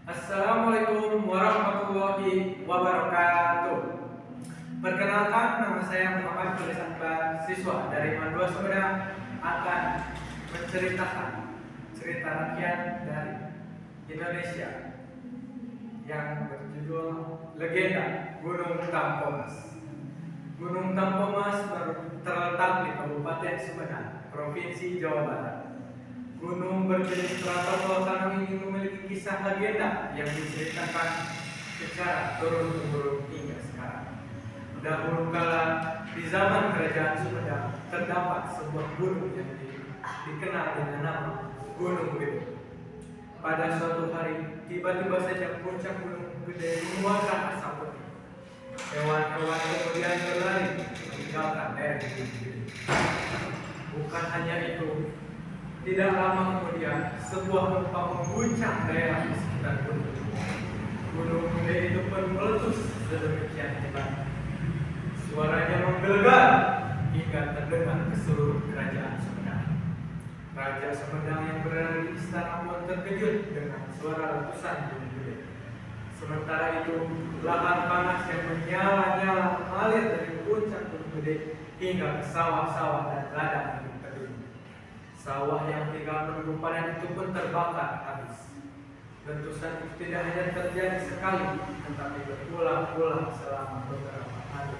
Assalamualaikum warahmatullahi wabarakatuh. Perkenalkan, nama saya Muhammad Faris Akbar, siswa dari Mandua Sumedang, akan menceritakan cerita rakyat dari Indonesia yang berjudul Legenda Gunung Tampomas. Gunung Tampomas terletak di Kabupaten Sumedang, Provinsi Jawa Barat. Gunung berjenis krakatau tanam ini memiliki kisah legenda yang diceritakan secara turun-temurun hingga sekarang. Dahulu kala di zaman kerajaan Sumedang terdapat sebuah gunung yang dikenal dengan nama Gunung Gede. Pada suatu hari, tiba-tiba saja puncak Gunung Gede mengeluarkan asap putih. Hewan-hewan kemudian berlari meninggalkan daerah Gunung Gede. Bukan hanya itu, tidak lama kemudian, sebuah gempa mengguncang daerah di sekitar gunung. Gunung Gede itu pun meletus sedemikian hebat. Suaranya menggelegar hingga terdengar ke seluruh kerajaan Sumedang. Raja Sumedang yang berada di istana pun terkejut dengan suara letusan Gunung Gede. Sementara itu, lahar panas yang menyala-nyala mengalir dari puncak Gunung Gede hingga ke sawah-sawah dan ladang. Sawah yang tinggal menunggu panen itu pun terbakar habis. Letusan itu tidak hanya terjadi sekali, tetapi berulang-ulang selama beberapa hari.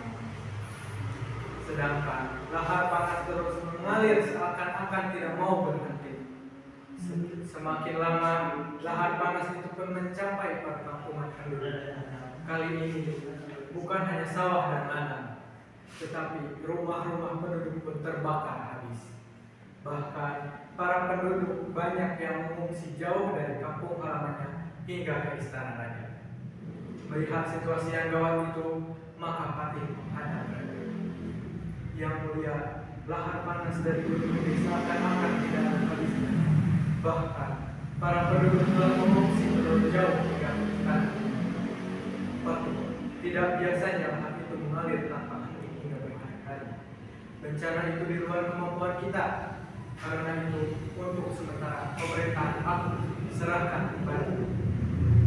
Sedangkan lahar panas terus mengalir seakan-akan tidak mau berhenti. Semakin lama, lahar panas itu pun mencapai perkampungan penduduk. Kali ini bukan hanya sawah dan ladang, tetapi rumah-rumah penduduk pun terbakar habis. Bahkan para penduduk banyak yang mengungsi jauh dari kampung halamannya hingga ke istana raja. Melihat situasi yang gawat itu, maka Patih menghadap raja. Yang mulia, lahar panas dari Gunung Gede seakan-akan tidak ada habisnya. Bahkan para penduduk telah mengungsi terlalu jauh hingga ke istana. Patih, tidak biasanya lahar itu mengalir tanpa henti hingga berhari-hari. Bencana itu di luar kemampuan kita. Karena itu, untuk sementara pemerintahan aku serahkan kembali.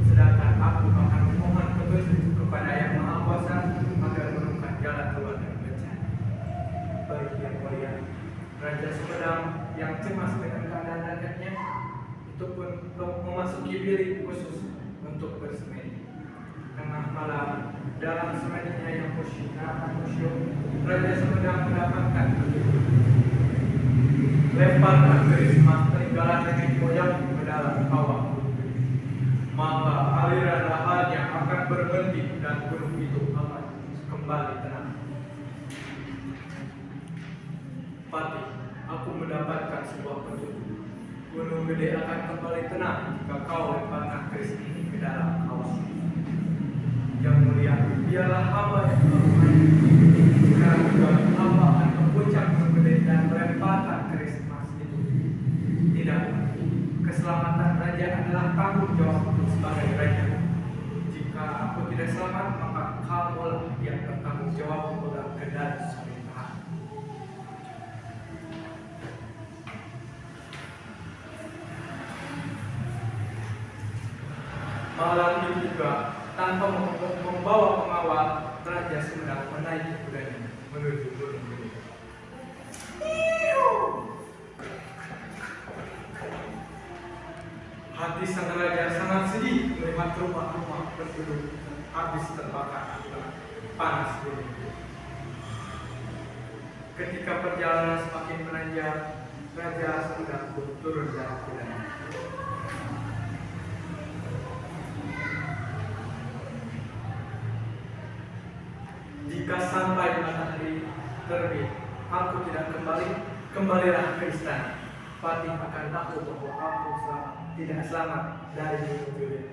Sedangkan aku akan memohon petunjuk kepada Yang Maha Kuasa agar menemukan jalan keluar dari bencana. Baik yang mulia, Raja Sumedang yang cemas dengan keadaan rakyatnya itu pun memasuki bilik khusus untuk bersemedi. Tengah malam, dalam semedinya yang musyuk, Raja Sumedang mendapatkan lemparkan keris emas peninggalan nenek moyang ke dalam kawah. Maka aliran laharnya akan berhenti dan gunung itu akan kembali tenang. Patih, aku mendapatkan sebuah petunjuk. Gunung Gede akan kembali tenang jika kau lemparkan keris ini ke dalam kawah. Yang mulia, biarlah hamba yang melakukan sekarang juga hamba akan ke puncak Gunung Gede dan melemparkan keris emas itu. Tidak, keselamatan raja adalah tanggung jawabku sebagai raja. Jika aku tidak selamat, maka kamulah yang bertanggung jawab memegang kendali pemerintahan. Malam itu juga, tanpa membawa pengawal, Raja Sumedang menaiki kudanya menuju Gunung Gede. Hati sang raja sangat sedih melihat rumah-rumah penduduk habis terbakar akibat panas gunung. Ketika perjalanan semakin menanjak, Raja Sumedang pun turun dari kudanya. Jika sampai matahari terbit, aku tidak kembalilah ke istana. Patih akan tahu bahwa aku tidak selamat dari Gunung Gede.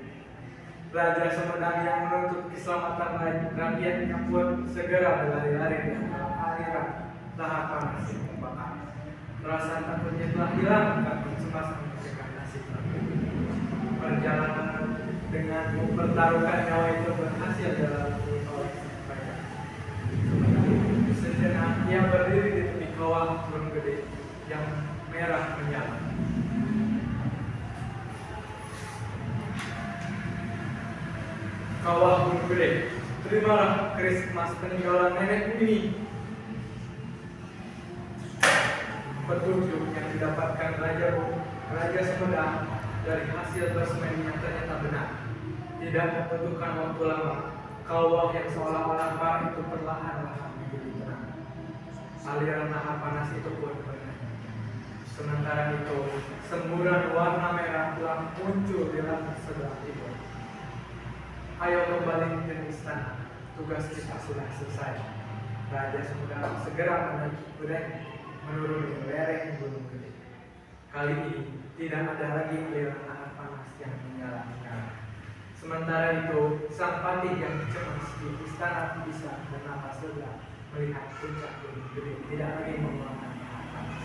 Raja Sumedang yang menuntut keselamatan rakyatnya pun segera berlari-lari di antara aliran lahar panas yang terbakar. Rasa takutnya telah hilang karena cemas memikirkan nasib rakyat. Perjalanan dengan mempertaruhkan nyawa itu berhasil dalam oleh raja. Sejenak ia berdiri di tepi kawah Gunung Gede yang merah menyala. Kawah Gunung Gede, terimalah keris emas peninggalan nenekmu ini. Petunjuk yang didapatkan Raja Sumedang dari hasil bersemedi yang ternyata benar. Tidak membutuhkan waktu lama, kawah yang seolah-olah parah itu perlahan-lahan menjadi tenang. Aliran lahar panas itu pun berhenti. Sementara itu, semburan warna merah telah muncul di langit sebelah timur. Ayo kembali ke istana, tugas kita sudah selesai. Raja Sumedang segera menaiki kudanya menuruni lereng Gunung Gede. Kali ini tidak ada lagi aliran lahar panas yang menyala-nyala. Sementara itu, sang patih yang cemas di istana bisa bernapas lega melihat puncak Gunung Gede tidak lagi mengeluarkan lahar panas.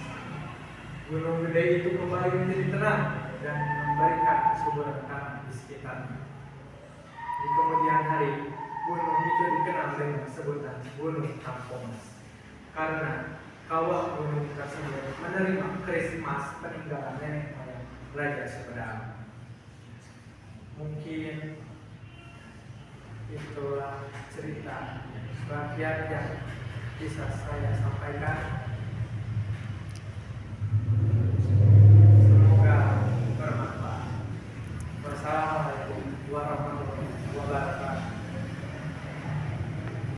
Gunung Gede itu kembali menjadi tenang dan memberikan kesuburan tanah di sekitarnya. Di kemudian hari, gunung itu dikenal dengan sebutan Gunung Tampomas karena kawah gunung tersebut menerima keris emas peninggalan nenek moyang Raja Sumedang. Mungkin itulah cerita rakyat yang bisa saya sampaikan.